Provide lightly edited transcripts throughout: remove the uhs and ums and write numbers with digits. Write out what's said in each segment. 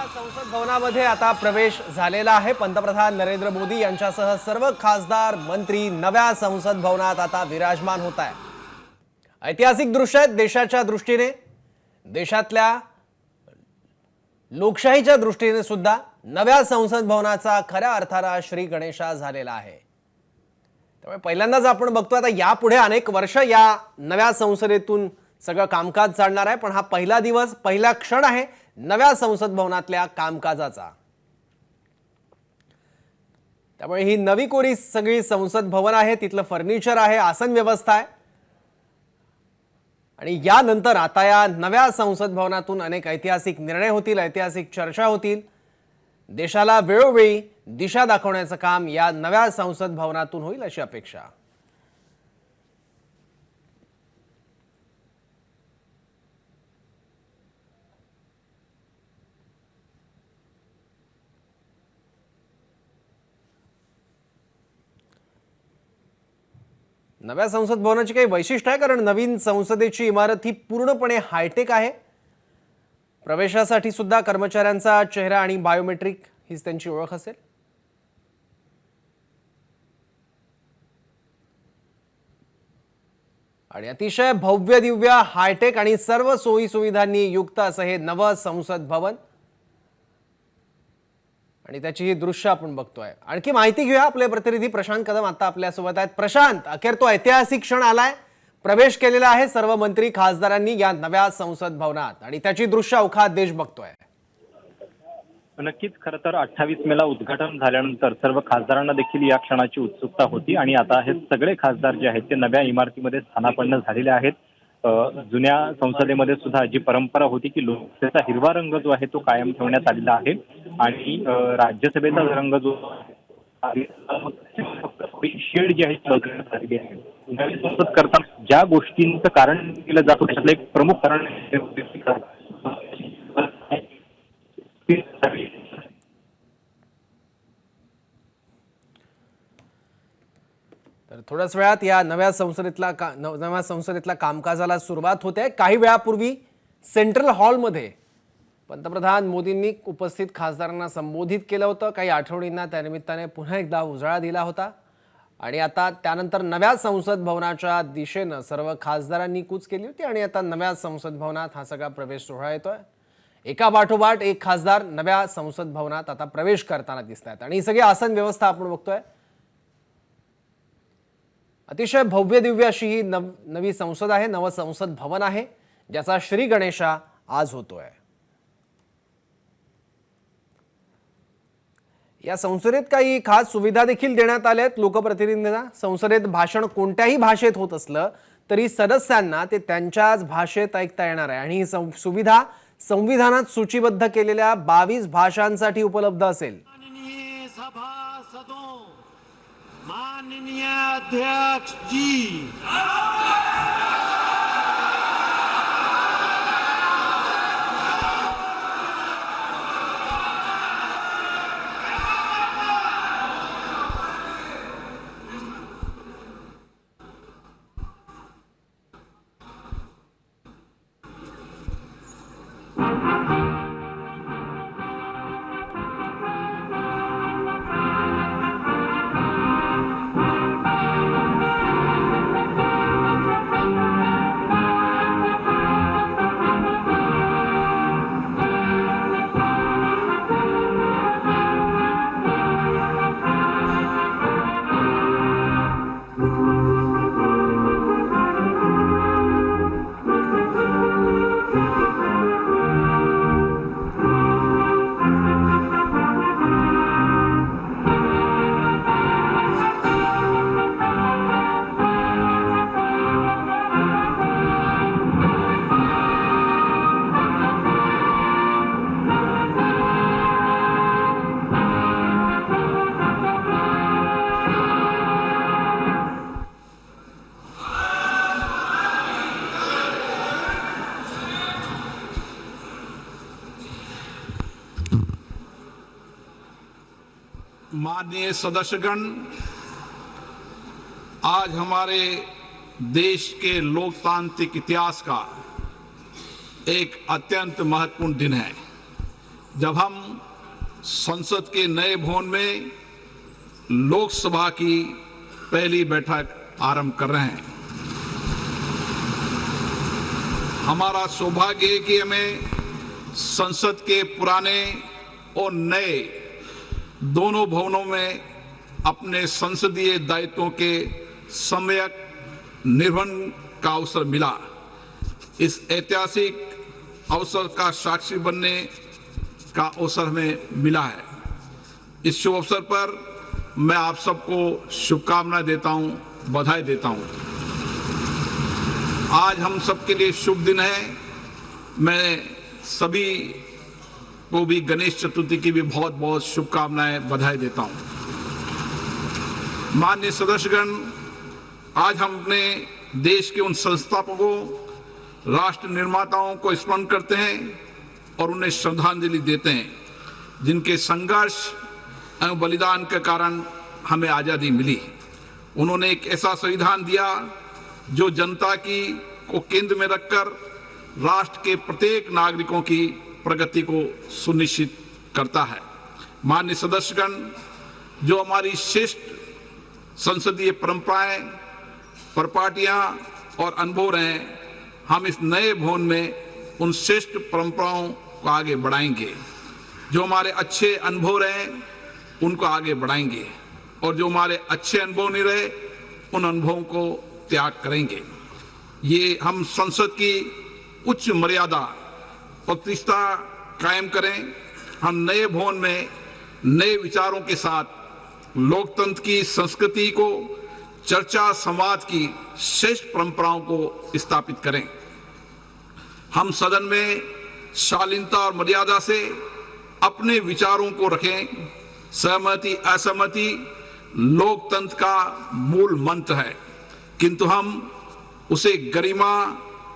नव्या संसद भवनामध्ये आता प्रवेश झालेला आहे। पंतप्रधान नरेंद्र मोदी यांच्यासह सर्व खासदार मंत्री नव्या संसद भवनात आता विराजमान होत आहे। ऐतिहासिक दृश्य आहे देशाच्या दृष्टीने, देशातल्या लोकशाहीच्या दृष्टीने सुद्धा नव्या संसद भवनाचा खऱ्या अर्थाने श्री गणेशा झालेला आहे। त्यामुळे पहिल्यांदाच आपण बघतो आता यापुढे अनेक वर्ष या नव्या संसदेतून सगळं कामकाज चालणार आहे, पण हा पहिला दिवस, पहिला क्षण आहे नव्या संसद भवनातल्या कामकाजाचा। त्यामुळे ही नवी कोरी सगळी संसद भवन आहे, तिथलं फर्निचर आहे, आसन व्यवस्था आहे आणि यानंतर आता या नव्या संसद भवनातून अनेक ऐतिहासिक निर्णय होतील, ऐतिहासिक चर्चा होतील। देशाला वेळोवेळी दिशा दाखवण्याचं काम या नव्या संसद भवनातून होईल अशी अपेक्षा। नव्या संसद भवनाची काही वैशिष्ट्य आहे, कारण नवीन संसदेची इमारत ही पूर्णपणे हायटेक आहे। प्रवेशासाठी सुद्धा कर्मचाऱ्यांचा चेहरा आणि बायोमेट्रिक हीच त्यांची ओळख असेल। आणि अतिशय भव्य दिव्य हायटेक आणि सर्व सोयी सुविधांनी युक्त असं हे नवं संसद भवन आणि त्याची ही दृश्य आपण बघतोय। आणखी माहिती घेऊया, आपले प्रतिनिधी प्रशांत कदम आता आपल्या सोबत आहेत। प्रशांत, अखेर तो ऐतिहासिक क्षण आलाय, प्रवेश केलेला आहे सर्व मंत्री खासदारांनी या नव्या संसद भवनात आणि त्याची दृश्य अवघा देश बघतोय। नक्कीच, खरं तर 28 मेला उद्घाटन झाल्यानंतर सर्व खासदारांना देखील या क्षणाची उत्सुकता होती आणि आता हे सगळे खासदार जे आहेत ते नव्या इमारतीमध्ये स्थानापन्न झालेले आहेत। जुन्या संसदेमध्ये सुद्धा जी परंपरा होती की लोकसभेचा हिरवा रंग जो आहे तो कायम ठेवण्यात आलेला आहे आणि राज्यसभेचा रंग जो शेड जी आहे बदलण्यात आलेली आहे। नवीन संसद करताना ज्या गोष्टींचं कारण केलं जातं त्यातलं एक प्रमुख कारण तर थोड्याच वेळात या नव्या संसदेतल्या कामकाजाला सुरुवात होते। काही वेळापूर्वी सेंट्रल हॉलमध्ये पंतप्रधान मोदींनी उपस्थित खासदारांना संबोधित केलं होतं। काही आठवणींना त्यानिमित्ताने पुन्हा एकदा उजाळा दिला होता आणि आता त्यानंतर नव्या संसद भवनाच्या दिशेनं सर्व खासदारांनी कूच केली होती आणि आता नव्या संसद भवनात हा सगळा प्रवेश सोहळा येतोय। एका पाठोपाठ एक खासदार नव्या संसद भवनात आता प्रवेश करताना दिसत आहेत आणि ही सगळी आसन व्यवस्था आपण बघतोय। अतिशय भव्य दिव्य अशी ही नवी संसद आहे, नवं संसद भवन आहे, ज्याचा श्री गणेशा आज होतोय। या संसदेत काही खास सुविधा देखील देण्यात आल्या आहेत लोकप्रतिनिधींना। संसदेत भाषण कोणत्याही भाषेत होत असलं तरी सदस्यांना ते त्यांच्याच भाषेत ऐकता येणार आहे आणि ही सुविधा संविधानात सूचीबद्ध केलेल्या 22 भाषांसाठी उपलब्ध असेल। माननीय अध्यक्ष जी, माननीय सदस्यगण, आज हमारे देश के लोकतांत्रिक इतिहास का एक अत्यंत महत्वपूर्ण दिन है। जब हम संसद के नए भवन में लोकसभा की पहली बैठक आरंभ कर रहे हैं। हमारा सौभाग्य है कि हमें संसद के पुराने और नए दोनों भवनों में अपने संसदीय दायित्वों के सम्यक निर्वहन का अवसर मिला। इस ऐतिहासिक अवसर का साक्षी बनने का अवसर हमें मिला है। इस शुभ अवसर पर मैं आप सबको शुभकामनाएं देता हूं, बधाई देता हूं। आज हम सबके लिए शुभ दिन है। मैं सभी को भी गणेश चतुर्थी की भी बहुत बहुत शुभकामनाएं, बधाई देता हूं। माननीय सदस्यगण, आज हम अपने देश के उन संस्थापकों, राष्ट्र निर्माताओं को स्मरण करते हैं और उन्हें श्रद्धांजलि देते हैं, जिनके संघर्ष एवं बलिदान के कारण हमें आजादी मिली। उन्होंने एक ऐसा संविधान दिया जो जनता को केंद्र में रखकर राष्ट्र के प्रत्येक नागरिकों की प्रगति को सुनिश्चित करता है। माननीय सदस्यगण, जो हमारी श्रेष्ठ संसदीय परंपराएं, परिपाटियां और अनुभव रहे, हम इस नए भवन में उन श्रेष्ठ परंपराओं को आगे बढ़ाएंगे। जो हमारे अच्छे अनुभव रहे उनको आगे बढ़ाएंगे और जो हमारे अच्छे अनुभव नहीं रहे उन अनुभवों को त्याग करेंगे। ये हम संसद की उच्च मर्यादा प्रतिष्ठा कायम करें। हम नए भवन में नए विचारों के साथ लोकतंत्र की संस्कृति को, चर्चा संवाद की श्रेष्ठ परंपराओं को स्थापित करें। हम सदन में शालीनता और मर्यादा से अपने विचारों को रखें। सहमति असहमति लोकतंत्र का मूल मंत्र है, किंतु हम उसे गरिमा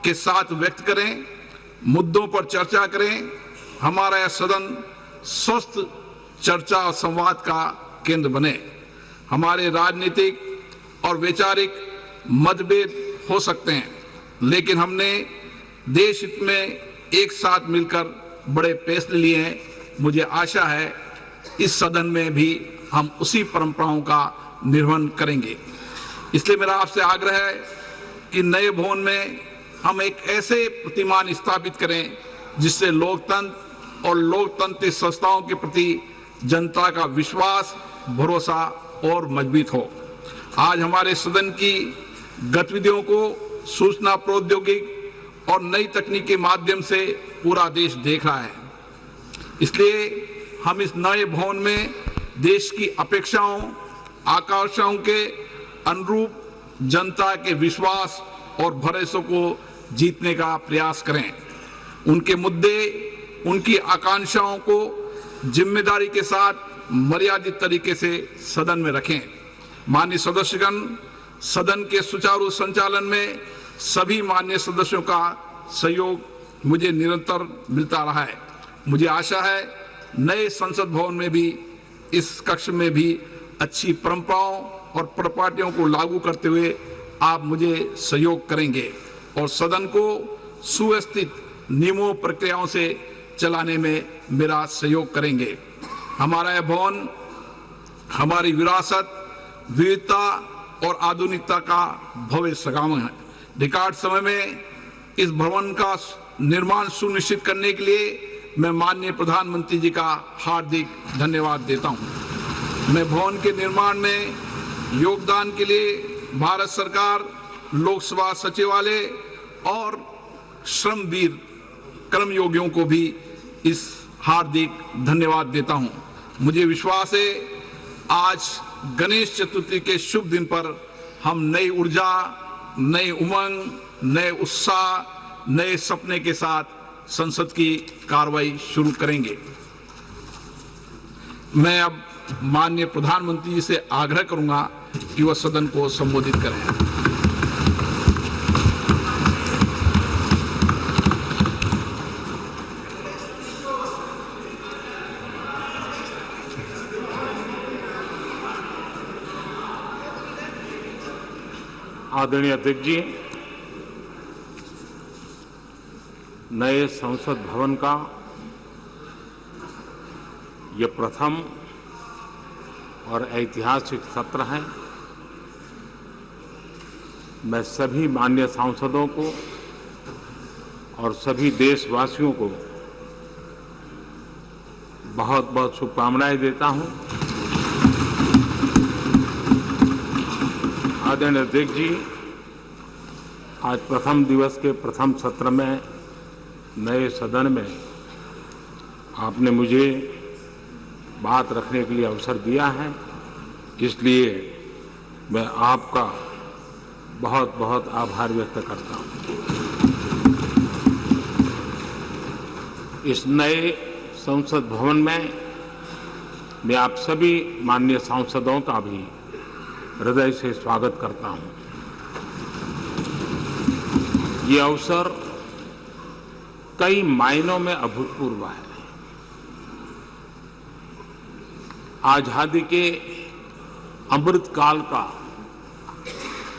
के साथ व्यक्त करें, मुद्दों पर चर्चा करें। हमारा यह सदन स्वस्थ चर्चा और संवाद का केंद्र बने। हमारे राजनीतिक और वैचारिक मतभेद हो सकते हैं, लेकिन हमने देश हित में एक साथ मिलकर बड़े फैसले लिए हैं। मुझे आशा है इस सदन में भी हम उसी परंपराओं का निर्वहन करेंगे। इसलिए मेरा आपसे आग्रह है कि नए भवन में हम एक ऐसे प्रतिमान स्थापित करें जिससे लोकतंत्र और लोकतांत्रिक संस्थाओं के प्रति जनता का विश्वास, भरोसा और मजबूत हो। आज हमारे सदन की गतिविधियों को सूचना प्रौद्योगिकी और नई तकनीक के माध्यम से पूरा देश देख रहा है। इसलिए हम इस नए भवन में देश की अपेक्षाओं, आकांक्षाओं के अनुरूप जनता के विश्वास और भरोसे को जीतने का प्रयास करें। उनके मुद्दे, उनकी आकांक्षाओं को जिम्मेदारी के साथ मर्यादित तरीके से सदन में रखें। माननीय सदस्यगण, सदन के सुचारू संचालन में सभी माननीय सदस्यों का सहयोग मुझे निरंतर मिलता रहा है। मुझे आशा है नए संसद भवन में भी, इस कक्ष में भी अच्छी परंपराओं और परिपाटियों को लागू करते हुए आप मुझे सहयोग करेंगे और सदन को सुव्यवस्थित नियमों प्रक्रियाओं से चलाने में मेरा सहयोग करेंगे। हमारा यह भवन हमारी विरासत, विविधता और आधुनिकता का भव्य संगम है। रिकॉर्ड समय में इस भवन का निर्माण सुनिश्चित करने के लिए मैं माननीय प्रधानमंत्री जी का हार्दिक धन्यवाद देता हूं। मैं भवन के निर्माण में योगदान के लिए भारत सरकार, लोकसभा सचिवालय और श्रमवीर कर्मयोगियों को भी इस हार्दिक धन्यवाद देता हूं। मुझे विश्वास है आज गणेश चतुर्थी के शुभ दिन पर हम नई ऊर्जा, नई उमंग, नए उत्साह, नए सपने के साथ संसद की कार्रवाई शुरू करेंगे। मैं अब माननीय प्रधानमंत्री जी से आग्रह करूंगा कि वह सदन को संबोधित करें। आदरणीय अध्यक्ष जी, नए संसद भवन का ये प्रथम और ऐतिहासिक सत्र है। मैं सभी माननीय सांसदों को और सभी देशवासियों को बहुत बहुत शुभकामनाएं देता हूं। आदरणीय अध्यक्ष जी, आज प्रथम दिवस के प्रथम सत्र में नए सदन में आपने मुझे बात रखने के लिए अवसर दिया है, इसलिए मैं आपका बहुत बहुत आभार व्यक्त करता हूं। इस नए संसद भवन में मैं आप सभी माननीय सांसदों का भी हृदय से स्वागत करता हूं। ये अवसर कई मायनों में अभूतपूर्व है। आजादी के अमृत काल का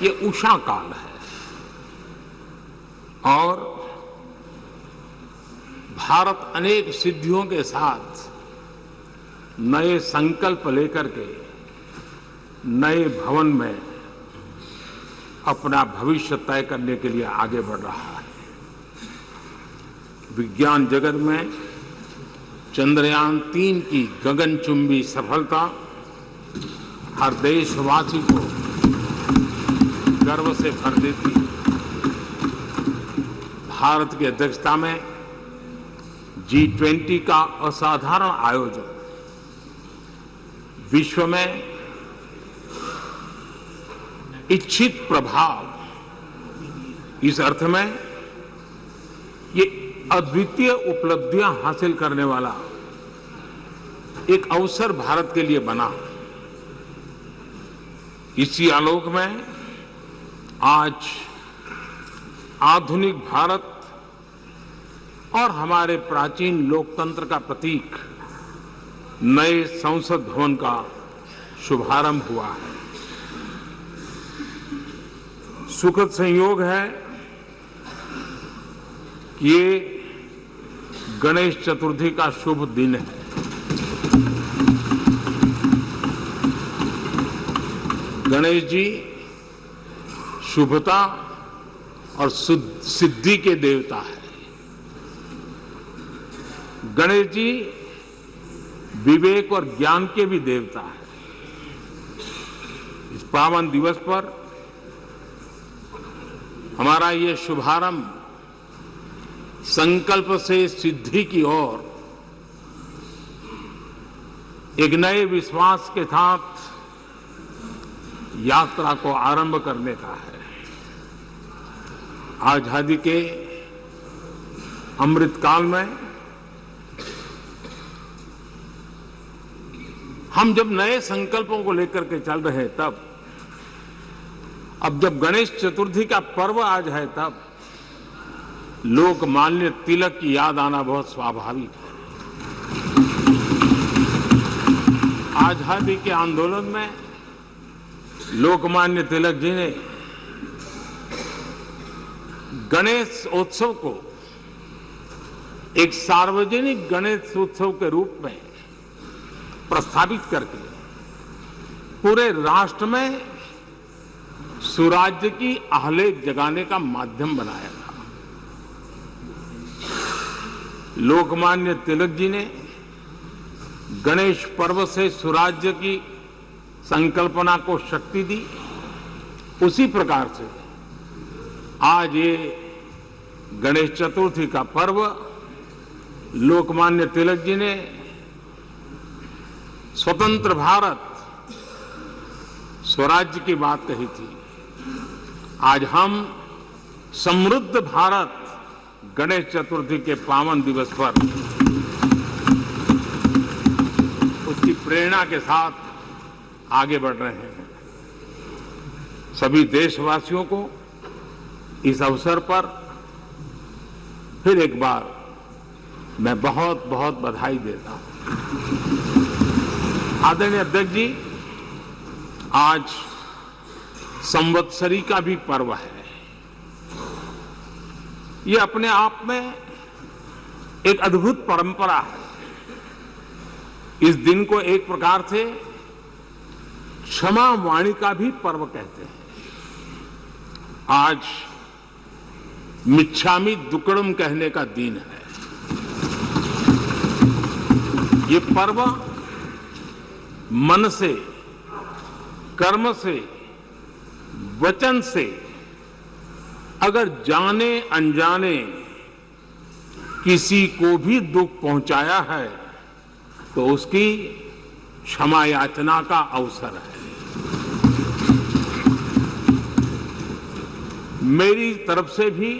ये उषा काल है और भारत अनेक सिद्धियों के साथ नए संकल्प लेकर के नए भवन में अपना भविष्य तय करने के लिए आगे बढ़ रहा है। विज्ञान जगत में चंद्रयान 3 की गगनचुंबी सफलता हर देशवासी को गर्व से भर देती है। भारत की अध्यक्षता में G20 का असाधारण आयोजन विश्व में इच्छित प्रभाव, इस अर्थ में ये अद्वितीय उपलब्धियां हासिल करने वाला एक अवसर भारत के लिए बना। इसी आलोक में आज आधुनिक भारत और हमारे प्राचीन लोकतंत्र का प्रतीक नए संसद भवन का शुभारंभ हुआ है। सुखद संयोग है कि ये गणेश चतुर्थी का शुभ दिन है। गणेश जी शुभता और सिद्धि के देवता है। गणेश जी विवेक और ज्ञान के भी देवता है। इस पावन दिवस पर हमारा ये शुभारंभ संकल्प से सिद्धि की ओर एक नए विश्वास के साथ यात्रा को आरंभ करने का है। आजादी के अमृत काल में हम जब नए संकल्पों को लेकर के चल रहे हैं, तब अब जब गणेश चतुर्थी का पर्व आज है, तब लोकमान्य तिलक की याद आना बहुत स्वाभाविक है। आजादी के आंदोलन में लोकमान्य तिलक जी ने गणेश उत्सव को एक सार्वजनिक गणेश उत्सव के रूप में प्रस्तावित करके पूरे राष्ट्र में सुराज्य की आहलेख जगाने का माध्यम बनाया था। लोकमान्य तिलक जी ने गणेश पर्व से सुराज्य की संकल्पना को शक्ति दी। उसी प्रकार से आज ये गणेश चतुर्थी का पर्व लोकमान्य तिलक जी ने स्वतंत्र भारत स्वराज्य की बात कही थी। आज हम समृद्ध भारत गणेश चतुर्थी के पावन दिवस पर उसकी प्रेरणा के साथ आगे बढ़ रहे हैं। सभी देशवासियों को इस अवसर पर फिर एक बार मैं बहुत बहुत बधाई देता हूं। आदरणीय अध्यक्ष जी, आज संवत्सरी का भी पर्व है। ये अपने आप में एक अद्भुत परंपरा है। इस दिन को एक प्रकार से क्षमा वाणी का भी पर्व कहते हैं। आज मिच्छामी दुक्कड़म कहने का दिन है। ये पर्व मन से, कर्म से, वचन से अगर जाने अनजाने किसी को भी दुख पहुंचाया है तो उसकी क्षमा याचना का अवसर है। मेरी तरफ से भी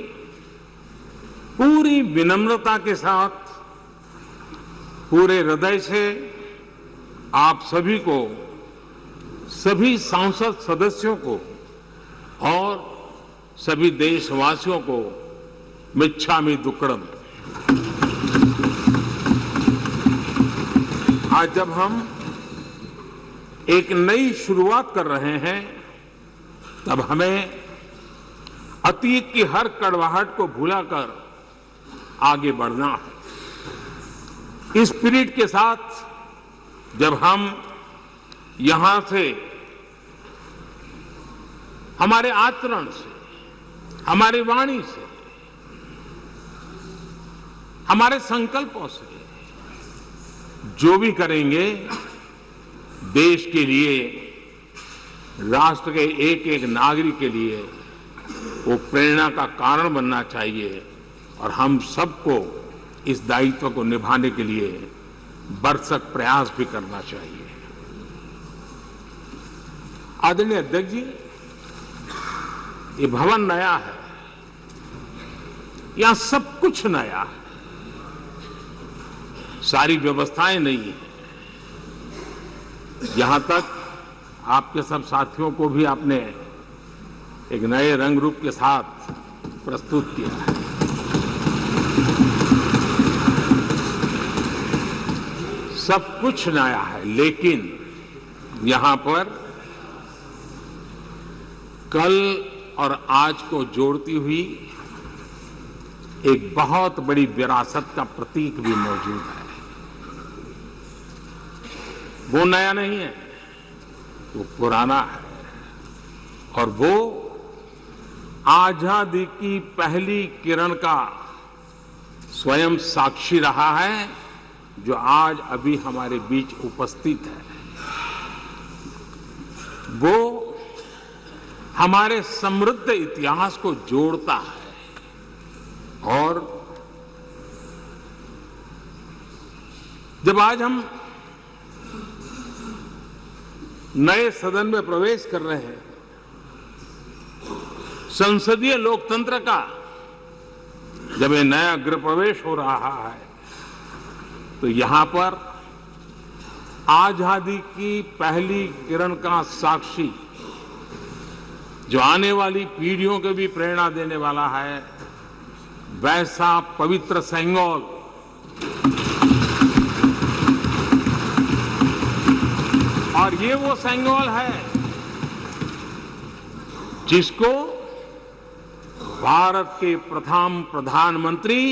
पूरी विनम्रता के साथ, पूरे हृदय से आप सभी को, सभी सांसद सदस्यों को और सभी देशवासियों को मिच्छामी दुक्कड़म। आज जब हम एक नई शुरुआत कर रहे हैं तब हमें अतीत की हर कड़वाहट को भुलाकर आगे बढ़ना है। इस स्पिरिट के साथ जब हम यहां से, हमारे आचरण से, हमारी वाणी से, हमारे संकल्पों से जो भी करेंगे, देश के लिए, राष्ट्र के एक एक नागरिक के लिए वो प्रेरणा का कारण बनना चाहिए और हम सबको इस दायित्व को निभाने के लिए भरसक प्रयास भी करना चाहिए। आदरणीय अध्यक्ष जी, ये भवन नया है, यहां सब कुछ नया है, सारी व्यवस्थाएं नई हैं। यहां तक आपके सब साथियों को भी आपने एक नए रंग रूप के साथ प्रस्तुत किया है। सब कुछ नया है, लेकिन यहां पर कल और आज को जोड़ती हुई एक बहुत बड़ी विरासत का प्रतीक भी मौजूद है। वो नया नहीं है, वो पुराना है और वो आजादी की पहली किरण का स्वयं साक्षी रहा है, जो आज अभी हमारे बीच उपस्थित है। वो हमारे समृद्ध इतिहास को जोड़ता है और जब आज हम नए सदन में प्रवेश कर रहे हैं, संसदीय लोकतंत्र का जब ये नया गृह प्रवेश हो रहा है, तो यहां पर आजादी की पहली किरण का साक्षी, जो आने वाली पीढ़ियों को भी प्रेरणा देने वाला है, वैसा पवित्र सेंगोल और ये वो सेंगोल है जिसको भारत के प्रथम प्रधानमंत्री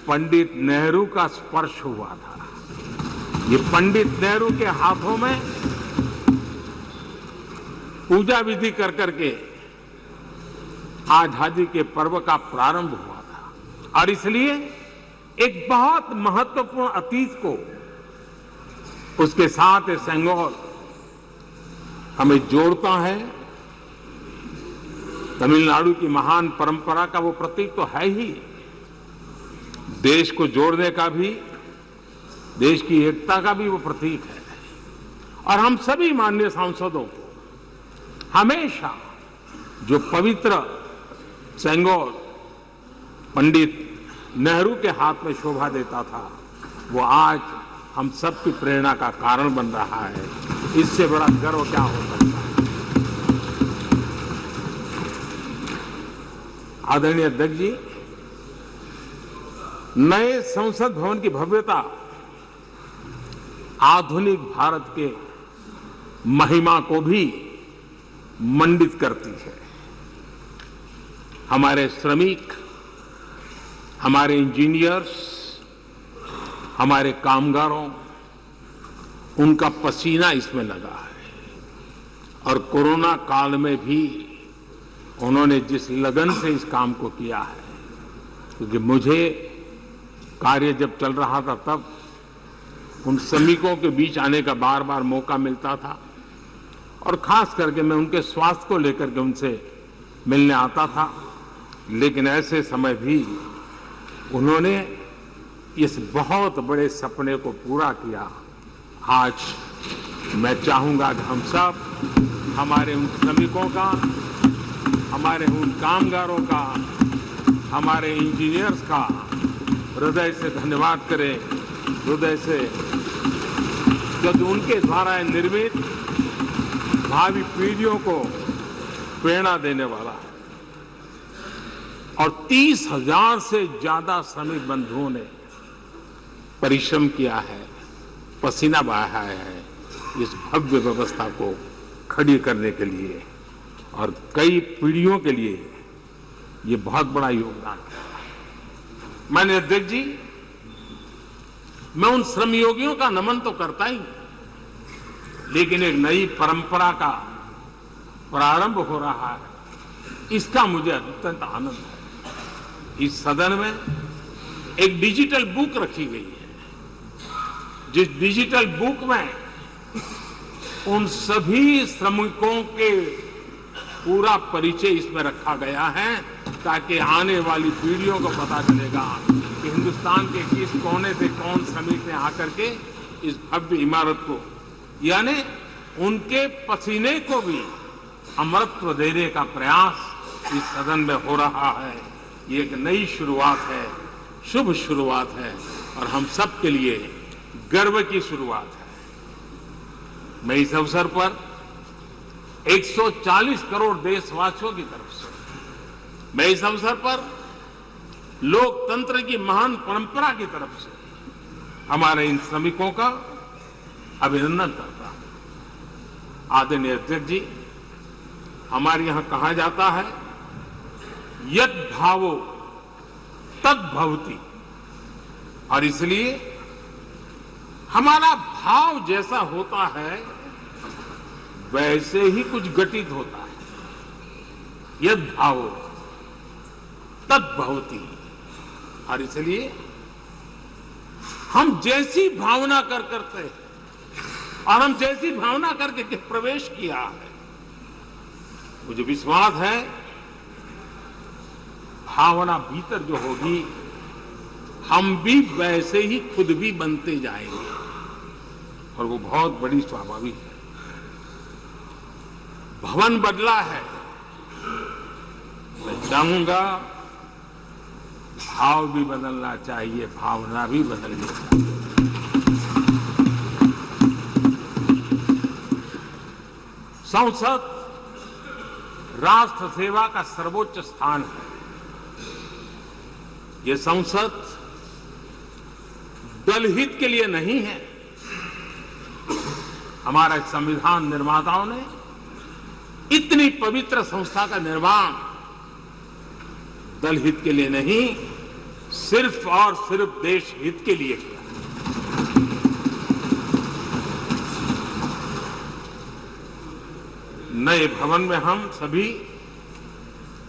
पंडित नेहरू का स्पर्श हुआ था। ये पंडित नेहरू के हाथों में पूजा विधि कर करके आजादी के पर्व का प्रारंभ हुआ था और इसलिए एक बहुत महत्वपूर्ण अतीत को, उसके साथ ये सेंगोल हमें जोड़ता है। तमिलनाडु की महान परंपरा का वो प्रतीक तो है ही, देश को जोड़ने का भी, देश की एकता का भी वो प्रतीक है। और हम सभी माननीय सांसदों को हमेशा जो पवित्र सेंगोल पंडित नेहरू के हाथ में शोभा देता था, वो आज हम सबकी प्रेरणा का कारण बन रहा है। इससे बड़ा गर्व क्या हो सकता है। आदरणीय अध्यक्ष जी, नए संसद भवन की भव्यता आधुनिक भारत के महिमा को भी मंडित करती है। हमारे श्रमिक, हमारे इंजीनियर्स, हमारे कामगारों, उनका पसीना इसमें लगा है और कोरोना काल में भी उन्होंने जिस लगन से इस काम को किया है, क्योंकि मुझे कार्य जब चल रहा था तब उन श्रमिकों के बीच आने का बार बार मौका मिलता था और खास करके मैं उनके स्वास्थ्य को लेकर के उनसे मिलने आता था। लेकिन ऐसे समय भी उन्होंने इस बहुत बड़े सपने को पूरा किया। आज मैं चाहूंगा कि हम सब हमारे उन श्रमिकों का, हमारे उन कामगारों का, हमारे इंजीनियर्स का हृदय से धन्यवाद करें, हृदय से, क्योंकि उनके द्वारा निर्मित भावी पीढ़ियों को प्रेरणा देने वाला है। और 30,000 से ज्यादा श्रमिक बंधुओं ने परिश्रम किया है, पसीना बहाया है इस भव्य व्यवस्था को खड़ी करने के लिए और कई पीढ़ियों के लिए ये बहुत बड़ा योगदान है। माननीय अध्यक्ष जी, मैं उन श्रमयोगियों का नमन तो करता ही, लेकिन एक नई परंपरा का प्रारंभ हो रहा है, इसका मुझे अत्यंत आनंद है। इस सदन में एक डिजिटल बुक रखी गई है, जिस डिजिटल बुक में उन सभी श्रमिकों के पूरा परिचय इसमें रखा गया है, ताकि आने वाली पीढ़ियों को पता चलेगा कि हिंदुस्तान के किस कोने से कौन श्रमिक ने आकर के इस भव्य इमारत को, यानी उनके पसीने को भी अमरत्व देने का प्रयास इस सदन में हो रहा है। ये एक नई शुरुआत है, शुभ शुरुआत है और हम सब के लिए गर्व की शुरुआत है। मैं इस अवसर पर 140 करोड़ देशवासियों की तरफ से, मैं इस अवसर पर लोकतंत्र की महान परंपरा की तरफ से हमारे इन श्रमिकों का अभिनंदन करता हूं। आदरणीय अध्यक्ष जी, हमारे यहां कहा जाता है यत् भावो तद् भवति, और इसलिए हमारा भाव जैसा होता है वैसे ही कुछ घटित होता है। यद् भावो तद् भवति, और इसलिए हम जैसी भावना करते हैं और हम जैसी भावना करके प्रवेश किया है, मुझे विश्वास है भावना भीतर जो होगी हम भी वैसे ही खुद भी बनते जाएंगे और वो बहुत बड़ी स्वाभाविक है। भवन बदला है, मैं चाहूंगा भाव भी बदलना चाहिए, भावना भी बदलनी चाहिए। संसद राष्ट्र सेवा का सर्वोच्च स्थान है। ये संसद दलहित के लिए नहीं है। हमारा संविधान निर्माताओं ने इतनी पवित्र संस्था का निर्माण दलहित के लिए नहीं, सिर्फ और सिर्फ देश हित के लिए किया। नए भवन में हम सभी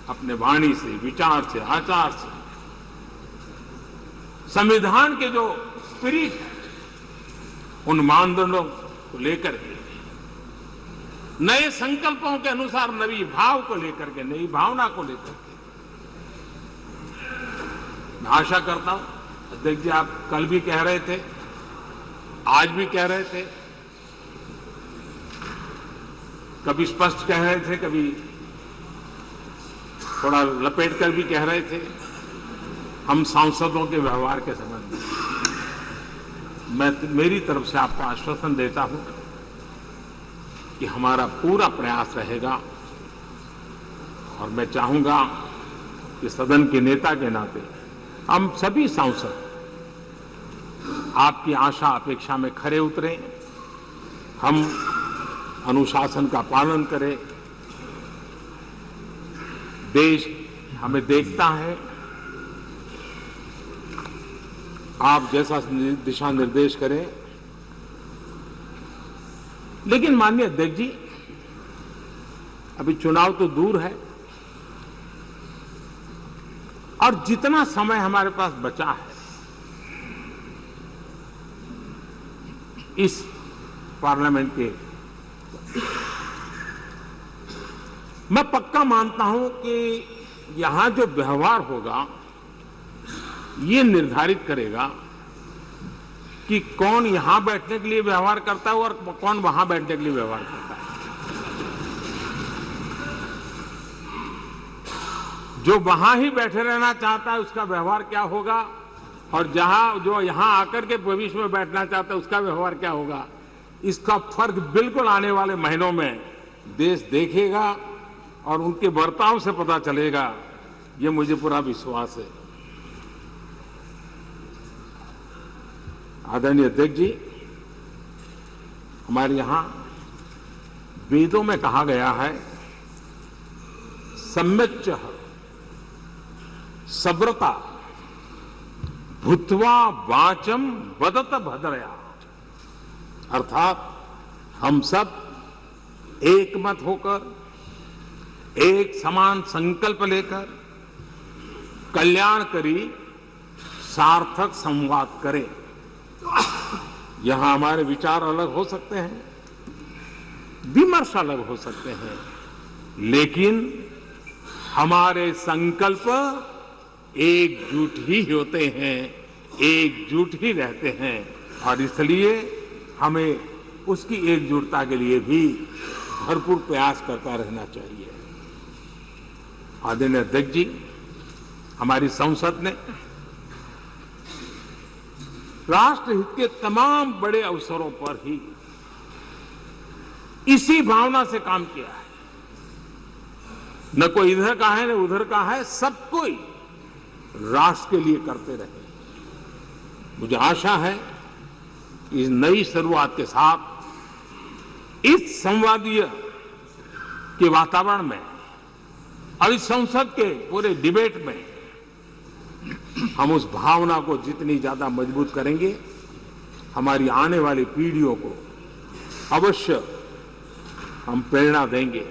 अपने वाणी से, विचार से, आचार से संविधान के जो स्पिरिट है उन मानदंडों को लेकर के, नए संकल्पों के अनुसार नई भाव को लेकर के, नई भावना को लेकर के, मैं आशा करता हूं अध्यक्ष जी, आप कल भी कह रहे थे, आज भी कह रहे थे, कभी स्पष्ट कह रहे थे, कभी थोड़ा लपेट कर भी कह रहे थे, हम सांसदों के व्यवहार के संबंध में मैं मेरी तरफ से आपको आश्वासन देता हूं कि हमारा पूरा प्रयास रहेगा और मैं चाहूंगा कि सदन के नेता के नाते हम सभी सांसद आपकी आशा अपेक्षा में खरे उतरें, हम अनुशासन का पालन करें। देश हमें देखता है, आप जैसा दिशा निर्देश करें लेकिन माननीय अध्यक्ष जी, अभी चुनाव तो दूर है और जितना समय हमारे पास बचा है इस पार्लियामेंट के, मैं पक्का मानता हूं कि यहां जो व्यवहार होगा ये निर्धारित करेगा कि कौन यहां बैठने के लिए व्यवहार करता है और कौन वहां बैठने के लिए व्यवहार करता है। जो वहां ही बैठे रहना चाहता है उसका व्यवहार क्या होगा, और जो यहां आकर के भविष्य में बैठना चाहता है उसका व्यवहार क्या होगा, इसका फर्क बिल्कुल आने वाले महीनों में देश देखेगा और उनके बर्ताव से पता चलेगा, ये मुझे पूरा विश्वास है। आदरणीय अध्यक्ष जी, हमारे यहां वेदों में कहा गया है, सम्यच्च सब्रता भूत्वा वाचम वदत भद्रया, अर्थात हम सब एक मत होकर, एक समान संकल्प लेकर कल्याणकारी सार्थक संवाद करें। यहां हमारे विचार अलग हो सकते हैं, विमर्श अलग हो सकते हैं, लेकिन हमारे संकल्प एकजुट ही होते हैं, एकजुट ही रहते हैं, और इसलिए हमें उसकी एकजुटता के लिए भी भरपूर प्रयास करता रहना चाहिए। आदरणीय अध्यक्ष जी, हमारी संसद ने राष्ट्रहित के तमाम बड़े अवसरों पर ही इसी भावना से काम किया है। न कोई इधर का है न उधर का है, सब कोई राष्ट्र के लिए करते रहे। मुझे आशा है कि इस नई शुरुआत के साथ इस संवादीय के वातावरण में और इस संसद के पूरे डिबेट में हम उस भावना को जितनी ज्यादा मजबूत करेंगे, हमारी आने वाली पीढ़ियों को अवश्य हम प्रेरणा देंगे।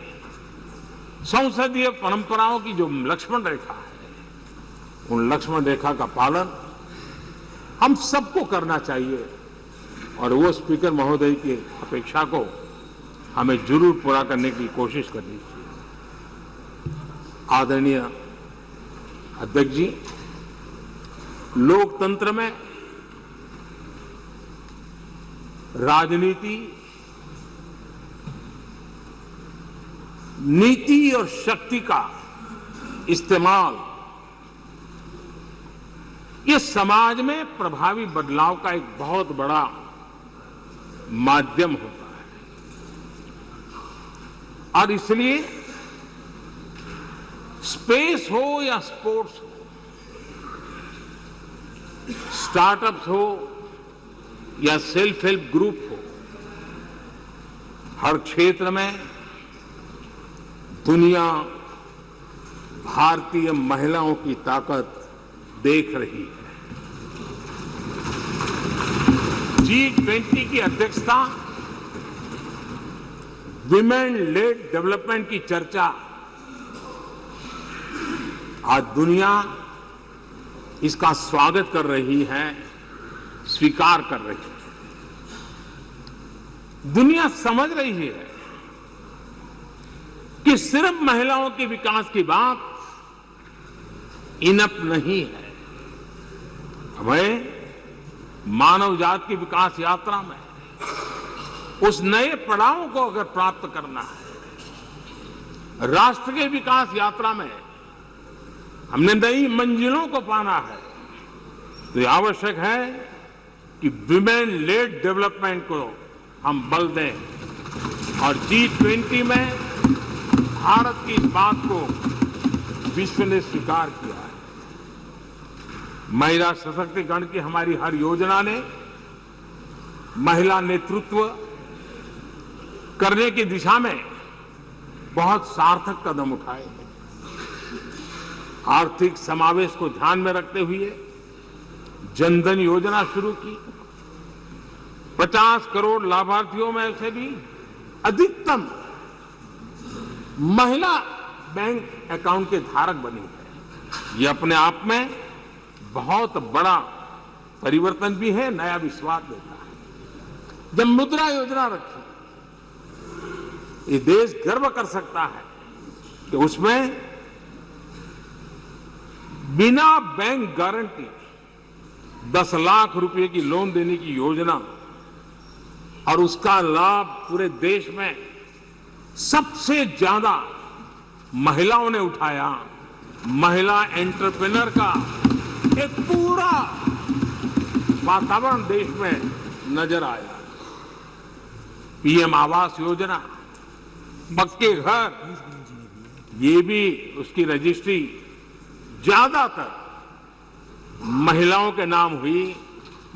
संसदीय परंपराओं की जो लक्ष्मण रेखा है, उन लक्ष्मण रेखा का पालन हम सबको करना चाहिए, और वो स्पीकर महोदय की अपेक्षा को हमें जरूर पूरा करने की कोशिश करनी चाहिए। आदरणीय अध्यक्ष जी, लोकतंत्र में राजनीति, नीति और शक्ति का इस्तेमाल ये समाज में प्रभावी बदलाव का एक बहुत बड़ा माध्यम होता है, और इसलिए स्पेस हो या स्पोर्ट्स हो, स्टार्टअप्स हो या सेल्फ हेल्प ग्रुप हो, हर क्षेत्र में दुनिया भारतीय महिलाओं की ताकत देख रही है। G20 की अध्यक्षता, विमेन लेड डेवलपमेंट की चर्चा आज दुनिया इसका स्वागत कर रही है, स्वीकार कर रही है। दुनिया समझ रही है कि सिर्फ महिलाओं के विकास की बात इनफ नहीं है। हमें मानव जाति की विकास यात्रा में उस नए पड़ाव को अगर प्राप्त करना है, राष्ट्र के विकास यात्रा में हमने नई मंजिलों को पाना है, तो यह आवश्यक है कि विमेन लेड डेवलपमेंट को हम बल दें, और G20 में भारत की इस बात को विश्व ने स्वीकार किया है। महिला सशक्तिकरण की हमारी हर योजना ने महिला नेतृत्व करने की दिशा में बहुत सार्थक कदम उठाए हैं। आर्थिक समावेश को ध्यान में रखते हुए जनधन योजना शुरू की, 50 करोड़ लाभार्थियों में से भी अधिकतम महिला बैंक अकाउंट के धारक बनी है। ये अपने आप में बहुत बड़ा परिवर्तन भी है, नया विश्वास देता है। जब मुद्रा योजना रखी, ये देश गर्व कर सकता है कि उसमें बिना बैंक गारंटी 10 लाख रुपए की लोन देने की योजना, और उसका लाभ पूरे देश में सबसे ज्यादा महिलाओं ने उठाया। महिला एंटरप्रेन्योर का एक पूरा वातावरण देश में नजर आया। पीएम आवास योजना, पक्के घर, ये भी उसकी रजिस्ट्री ज्यादातर महिलाओं के नाम हुई,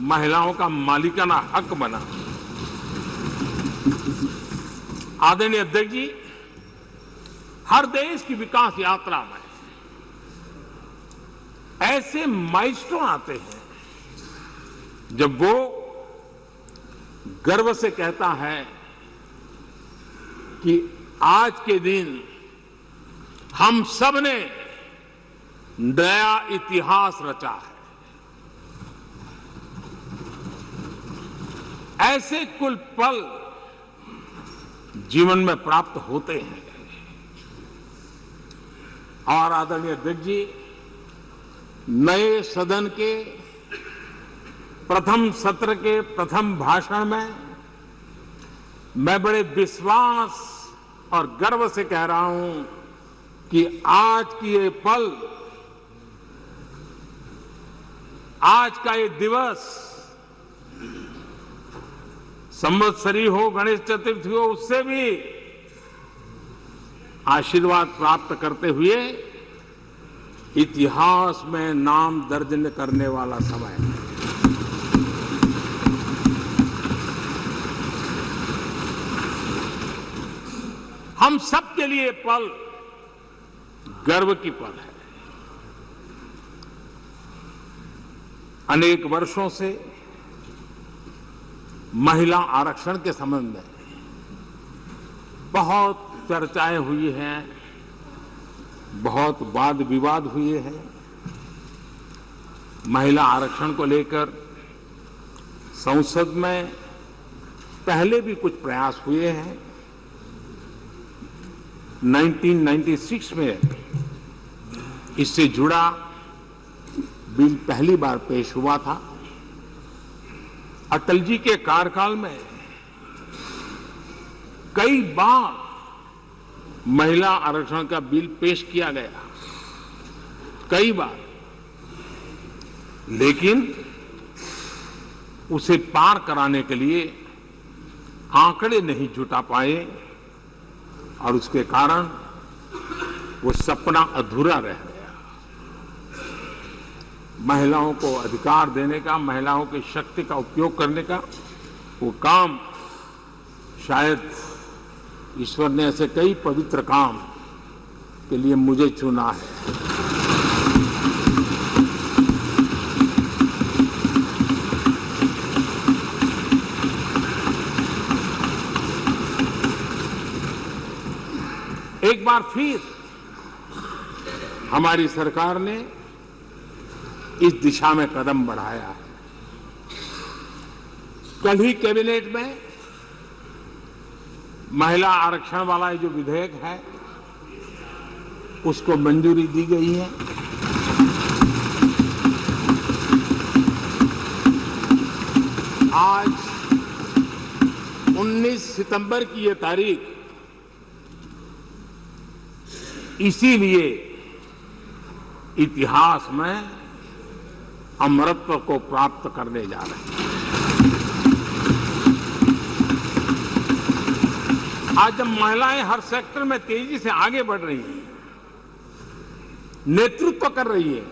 महिलाओं का मालिकाना हक बना। आदरणीय अध्यक्ष जी, हर देश की विकास यात्रा में ऐसे माइलस्टोन आते हैं जब वो गर्व से कहता है कि आज के दिन हम सब ने नया इतिहास रचा है। ऐसे कुल पल जीवन में प्राप्त होते हैं। और आदरणीय अध्यक्ष जी, नए सदन के प्रथम सत्र के प्रथम भाषण में मैं बड़े विश्वास और गर्व से कह रहा हूं कि आज की ये पल, आज का ये दिवस, संवत्सरी हो, गणेश चतुर्थी हो, उससे भी आशीर्वाद प्राप्त करते हुए इतिहास में नाम दर्ज करने वाला समय है। हम सबके लिए पल गर्व की पल है। अनेक वर्षों से महिला आरक्षण के संबंध में बहुत चर्चाएं हुई हैं, बहुत वाद विवाद हुए हैं। महिला आरक्षण को लेकर संसद में पहले भी कुछ प्रयास हुए हैं। 1996 में इससे जुड़ा बिल पहली बार पेश हुआ था। अटल जी के कार्यकाल में कई बार महिला आरक्षण का बिल पेश किया गया, कई बार, लेकिन उसे पार कराने के लिए आंकड़े नहीं जुटा पाए और उसके कारण वो सपना अधूरा रह गया। महिलाओं को अधिकार देने का, महिलाओं की शक्ति का उपयोग करने का वो काम, शायद ईश्वर ने ऐसे कई पवित्र काम के लिए मुझे चुना है। एक बार फिर हमारी सरकार ने इस दिशा में कदम बढ़ाया है। कल ही कैबिनेट में महिला आरक्षण वाला जो विधेयक है उसको मंजूरी दी गई है। आज 19 सितंबर की ये तारीख इसीलिए इतिहास में अमरत्व को प्राप्त करने जा रहे हैं। आज जब महिलाएं हर सेक्टर में तेजी से आगे बढ़ रही हैं, नेतृत्व कर रही है,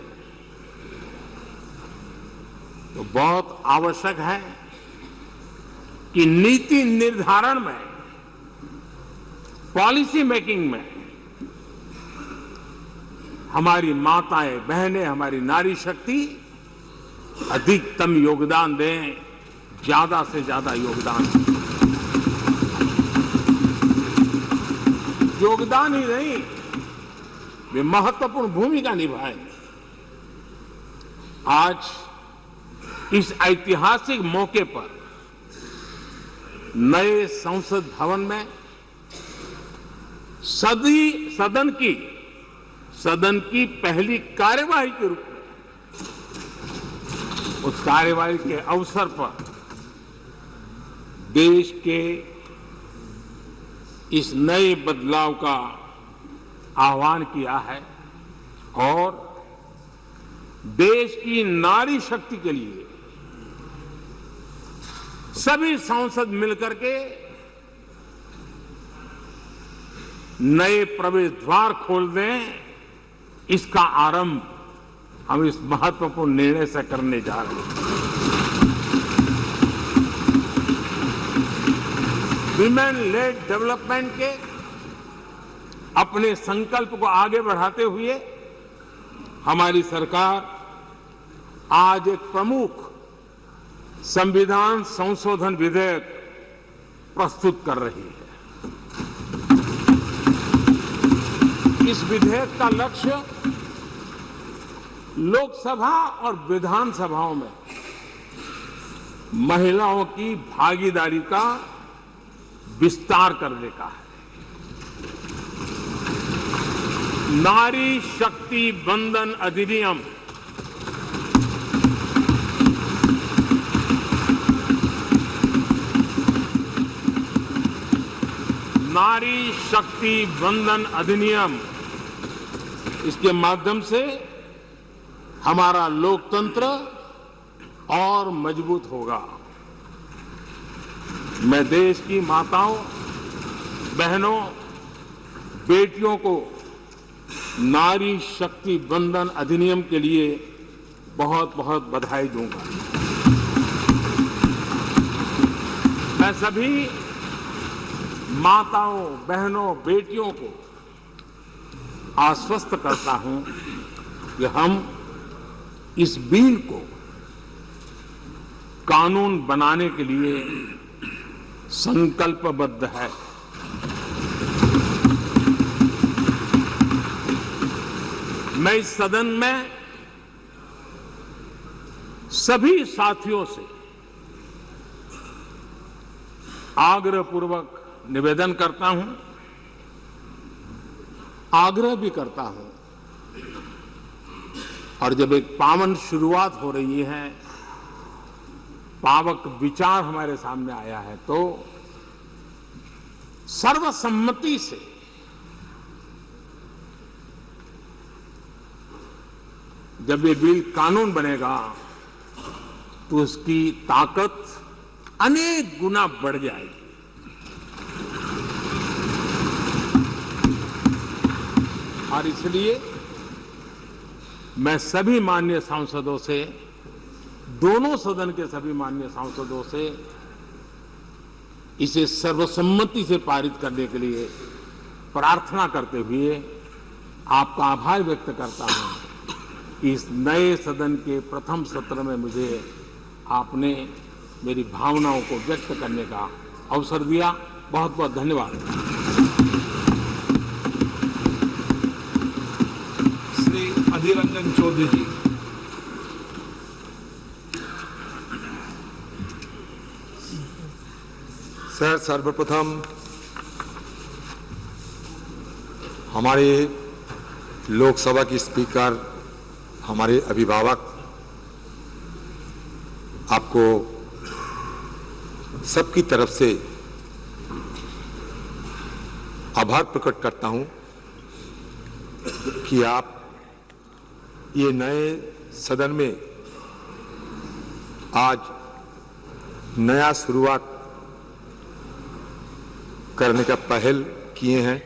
तो बहुत आवश्यक है कि नीति निर्धारण में, पॉलिसी मेकिंग में हमारी माताएं, बहनें, हमारी नारी शक्ति अधिकतम योगदान दें, ज्यादा से ज्यादा योगदान दें। योगदान ही नहीं, वे महत्वपूर्ण भूमिका निभाएंगे। आज इस ऐतिहासिक मौके पर नए संसद भवन में सदन की पहली कार्यवाही के रूप में उस कार्यवाही के अवसर पर देश के इस नए बदलाव का आह्वान किया है और देश की नारी शक्ति के लिए सभी सांसद मिलकर के नए प्रवेश द्वार खोल दें, इसका आरंभ हम इस महत्वपूर्ण निर्णय से करने जा रहे हैं। विमेन लेड डेवलपमेंट के अपने संकल्प को आगे बढ़ाते हुए हमारी सरकार आज एक प्रमुख संविधान संशोधन विधेयक प्रस्तुत कर रही है। इस विधेयक का लक्ष्य लोकसभा और विधानसभाओं में महिलाओं की भागीदारी का विस्तार करने का है। नारी शक्ति वंदन अधिनियम नारी शक्ति वंदन अधिनियम, इसके माध्यम से हमारा लोकतंत्र और मजबूत होगा। मैं देश की माताओं, बहनों, बेटियों को नारी शक्ति वंदन अधिनियम के लिए बहुत बहुत बधाई दूंगा। मैं सभी माताओं, बहनों, बेटियों को आश्वस्त करता हूं कि हम इस बिल को कानून बनाने के लिए संकल्पबद्ध है। मैं इस सदन में सभी साथियों से आग्रहपूर्वक निवेदन करता हूं, आग्रह भी करता हूं, और जब एक पावन शुरुआत हो रही है, पावक विचार हमारे सामने आया है, तो सर्वसम्मति से जब ये बिल कानून बनेगा तो उसकी ताकत अनेक गुना बढ़ जाएगी। और इसलिए मैं सभी माननीय सांसदों से, दोनों सदन के सभी माननीय सांसदों से इसे सर्वसम्मति से पारित करने के लिए प्रार्थना करते हुए आपका आभार व्यक्त करता हूं कि इस नए सदन के प्रथम सत्र में मुझे आपने मेरी भावनाओं को व्यक्त करने का अवसर दिया। बहुत बहुत धन्यवाद। श्री अधीर रंजन चौधरी जी। सर, सर्वप्रथम हमारे लोकसभा की स्पीकर, हमारे अभिभावक, आपको सबकी तरफ से आभार प्रकट करता हूं कि आप ये नए सदन में आज नया शुरुआत करने का पहल किए हैं।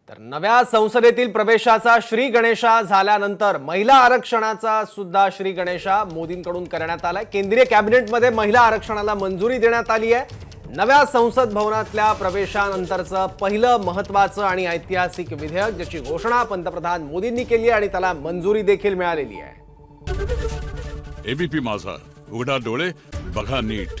तर नव्या संसदेतील प्रवेशाचा श्री गणेशा झाल्यानंतर महिला आरक्षणाचा सुद्धा श्री गणेशा मोदींकडून करण्यात आलाय। केंद्रीय कॅबिनेटमध्ये महिला आरक्षणाला मंजुरी देण्यात आली आहे। नव्या संसद भवनातल्या प्रवेशानंतरचं पहिलं महत्त्वाचं आणि ऐतिहासिक विधेयक, ज्याची घोषणा पंतप्रधान मोदींनी केली आणि त्याला मंजुरी देखील मिळालेली आहे। एबीपी माझा, उघडा डोळे बघा नीट।